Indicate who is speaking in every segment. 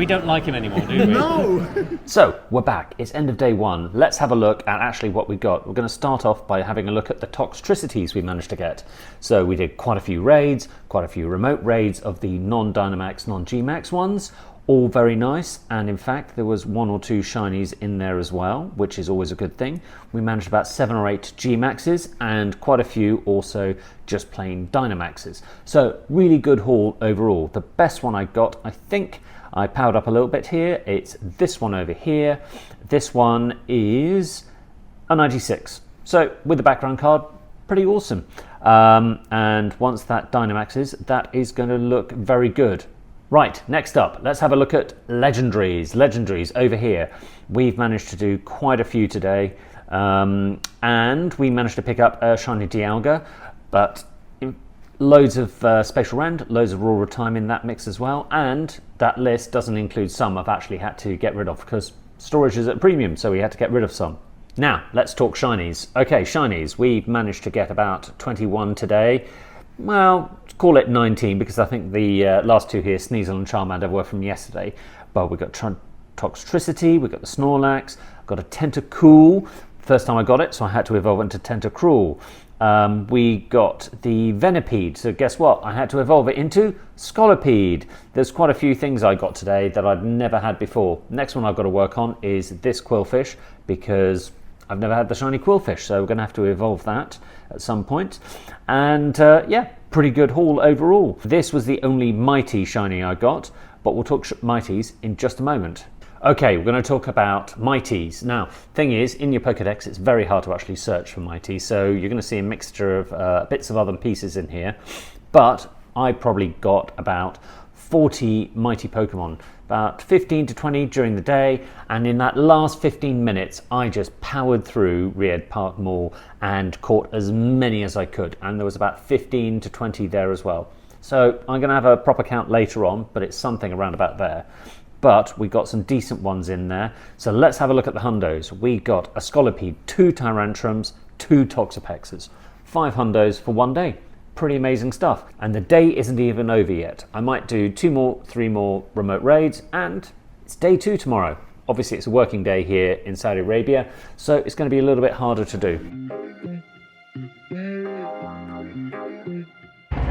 Speaker 1: We don't like him anymore, do we?
Speaker 2: No!
Speaker 1: So, we're back. It's end of day one. Let's have a look at actually what we got. We're going to start off by having a look at the Toxtricities we managed to get. So we did quite a few raids, quite a few remote raids of the non-Dynamax, non-Gmax ones. All very nice, and in fact there was 1 or 2 shinies in there as well, which is always a good thing. We managed about 7 or 8 Gmaxes and quite a few also just plain Dynamaxes. So really good haul overall. The best one I got, I think I powered up a little bit here. It's this one over here. This one is a 96. So with the background card, pretty awesome. And once that Dynamaxes, that is going to look very good. Right, next up, let's have a look at Legendaries. Legendaries over here. We've managed to do quite a few today, and we managed to pick up a shiny Dialga, but loads of Spatial Rend, loads of Aurora Time in that mix as well, and that list doesn't include some I've actually had to get rid of because storage is at premium, so we had to get rid of some. Now, let's talk shinies. Okay, shinies, we've managed to get about 21 today. Well, call it 19 because I think the last 2 here, Sneasel and Charmander, were from yesterday. But we've got Toxtricity, we've got the Snorlax, got a Tentacool. First time I got it, so I had to evolve into Tentacruel. We got the Venipede, so guess what? I had to evolve it into Scolipede. There's quite a few things I got today that I'd never had before. Next one I've got to work on is this Quillfish because I've never had the shiny Quillfish, so we're going to have to evolve that at some point. And yeah, pretty good haul overall. This was the only Mighty shiny I got, but we'll talk Mighties in just a moment. Okay, we're going to talk about Mighties. Now, thing is, in your Pokedex, it's very hard to actually search for Mighties, so you're going to see a mixture of bits of other pieces in here. But I probably got about 40 Mighty Pokemon, about 15 to 20 during the day, and in that last 15 minutes I just powered through Riyadh Park Mall and caught as many as I could, and there was about 15 to 20 there as well. So I'm going to have a proper count later on, but it's something around about there. But we got some decent ones in there, so let's have a look at the hundos. We got a Scolipede, 2 Tyrantrums, 2 Toxapexes, 5 hundos for one day. Pretty amazing stuff, and the day isn't even over yet. I might do 2 more, 3 more remote raids, and it's day 2 tomorrow. Obviously it's a working day here in Saudi Arabia, so it's going to be a little bit harder to do.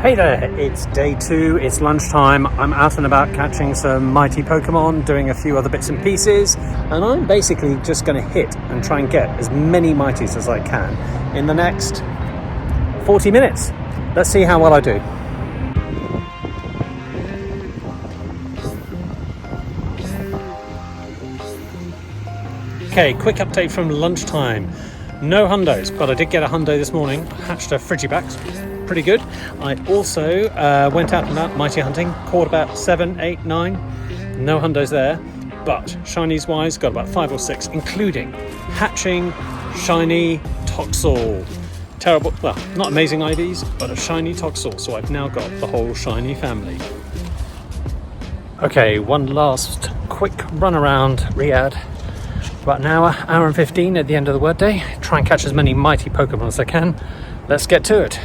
Speaker 3: Hey there, it's day 2, it's lunchtime. I'm out and about catching some mighty Pokemon, doing a few other bits and pieces, and I'm basically just going to hit and try and get as many mighties as I can in the next 40 minutes. Let's see how well I do. Okay, quick update from lunchtime. No hundos, but I did get a hundo this morning. I hatched a Frigibax, pretty good. I also went out and about mighty hunting, caught about 7, 8, 9. No hundos there, but shinies wise, got about 5 or 6, including hatching shiny Toxel. Terrible, well, not amazing IVs, but a shiny Toxel, so I've now got the whole shiny family. Okay, one last quick run around Riyadh. About an hour and 15 at the end of the workday. Try and catch as many mighty Pokemon as I can. Let's get to it.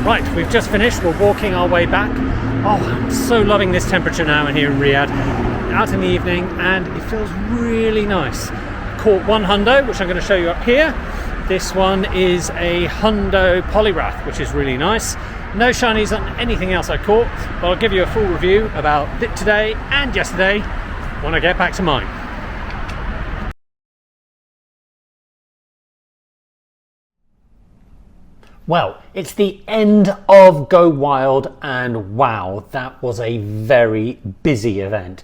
Speaker 3: Right, we've just finished, we're walking our way back. Oh, I'm so loving this temperature now in here in Riyadh. Out in the evening, and it feels really nice. Caught one hundo, which I'm going to show you up here. This one is a hundo Poliwrath, which is really nice. No shinies on anything else I caught, but I'll give you a full review about it today and yesterday when I get back to mine.
Speaker 1: Well, it's the end of Go Wild, and wow, that was a very busy event.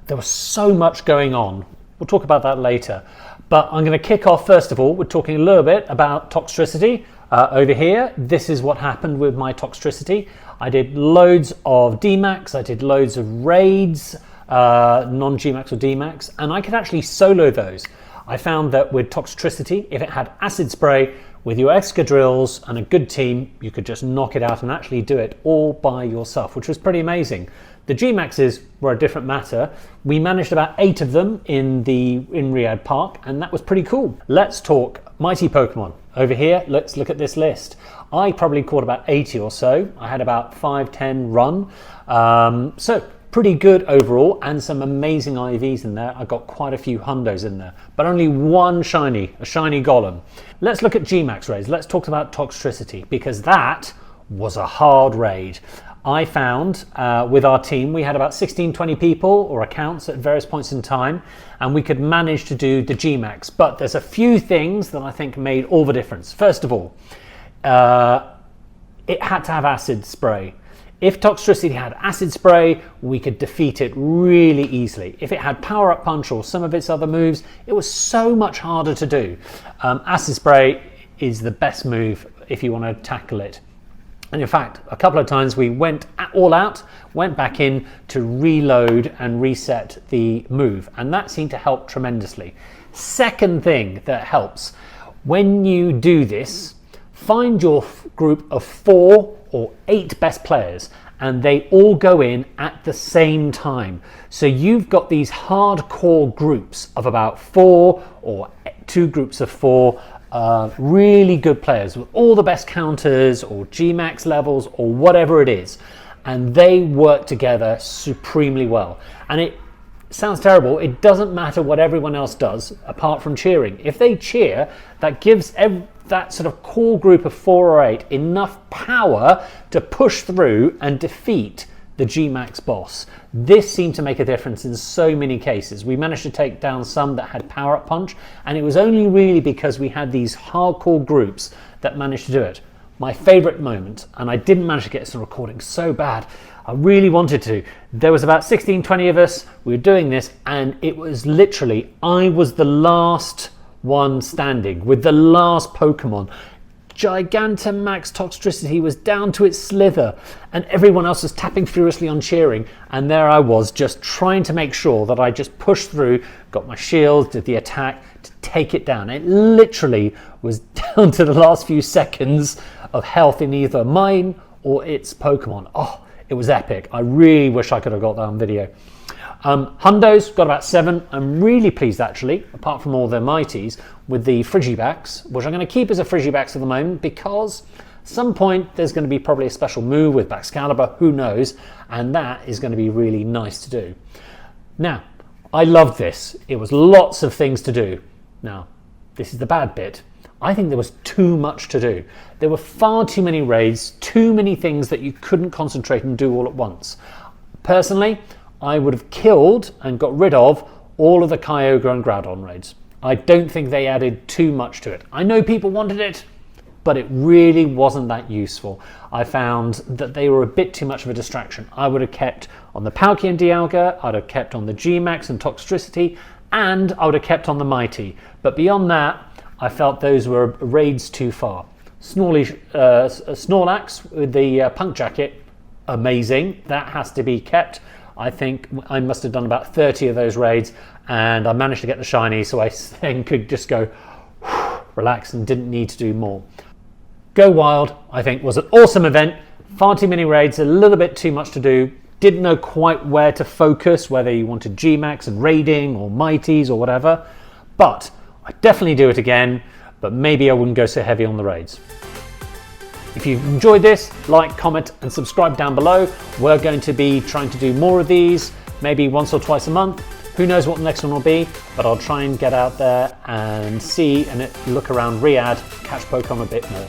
Speaker 1: There was so much going on. We'll talk about that later. But I'm going to kick off first of all with talking a little bit about Toxtricity. Over here, this is what happened with my Toxtricity. I did loads of DMAX, I did loads of raids, non-Gmax or DMAX, and I could actually solo those. I found that with Toxtricity, if it had acid spray, with your escadrilles and a good team, you could just knock it out and actually do it all by yourself, which was pretty amazing. The Gmaxes were a different matter. We managed about 8 of them in Riyadh Park, and that was pretty cool. Let's talk mighty Pokemon. Over here, let's look at this list. I probably caught about 80 or so. I had about 5-10 run. So pretty good overall, and some amazing IVs in there. I got quite a few hundos in there, but only one shiny, a shiny golem. Let's look at Gmax raids. Let's talk about Toxtricity, because that was a hard raid. I found with our team, we had about 16-20 people or accounts at various points in time, and we could manage to do the Gmax. But there's a few things that I think made all the difference. First of all, it had to have acid spray. If Toxtricity had acid spray, we could defeat it really easily. If it had power up punch or some of its other moves, it was so much harder to do. Acid spray is the best move if you want to tackle it. And in fact, a couple of times we went all out, went back in to reload and reset the move, and that seemed to help tremendously. Second thing that helps, when you do this, find your group of 4 or 8 best players, and they all go in at the same time. So you've got these hardcore groups of about 4 or 2 groups of 4 really good players with all the best counters or Gmax levels or whatever it is, and they work together supremely well. And it sounds terrible, it doesn't matter what everyone else does apart from cheering. If they cheer, that gives that sort of core group of 4 or 8 enough power to push through and defeat the Gmax boss. This seemed to make a difference in so many cases. We managed to take down some that had power up punch, and it was only really because we had these hardcore groups that managed to do it. My favorite moment, and I didn't manage to get this recording so bad, I really wanted to. There was about 16-20 of us, we were doing this, and it was literally, I was the last one standing with the last Pokemon. Gigantamax Toxtricity was down to its slither, and everyone else was tapping furiously on cheering, and there I was just trying to make sure that I just pushed through, got my shield, did the attack to take it down. It literally was down to the last few seconds of health in either mine or its Pokemon. Oh, it was epic. I really wish I could have got that on video. Hundos, got about 7. I'm really pleased actually, apart from all the mighties, with the Frigibacks, which I'm going to keep as a Frigibacks at the moment because at some point there's going to be probably a special move with Baxcalibur, who knows, and that is going to be really nice to do. Now, I loved this. It was lots of things to do. Now, this is the bad bit. I think there was too much to do. There were far too many raids, too many things that you couldn't concentrate and do all at once. Personally, I would have killed and got rid of all of the Kyogre and Groudon raids. I don't think they added too much to it. I know people wanted it, but it really wasn't that useful. I found that they were a bit too much of a distraction. I would have kept on the Palkia and Dialga, I'd have kept on the Gmax and Toxtricity, and I would have kept on the Mighty. But beyond that, I felt those were raids too far. Snorlax with the Punk Jacket, amazing. That has to be kept. I think I must have done about 30 of those raids, and I managed to get the shiny, so I then could just go relax and didn't need to do more. Go Wild, I think, was an awesome event. Far too many raids, a little bit too much to do. Didn't know quite where to focus, whether you wanted Gmax and raiding or Mighties or whatever. But I definitely do it again, but maybe I wouldn't go so heavy on the raids. If you've enjoyed this, like, comment and subscribe down below. We're going to be trying to do more of these, maybe once or twice a month. Who knows what the next one will be, but I'll try and get out there and see and look around Riyadh, catch Pokemon a bit more.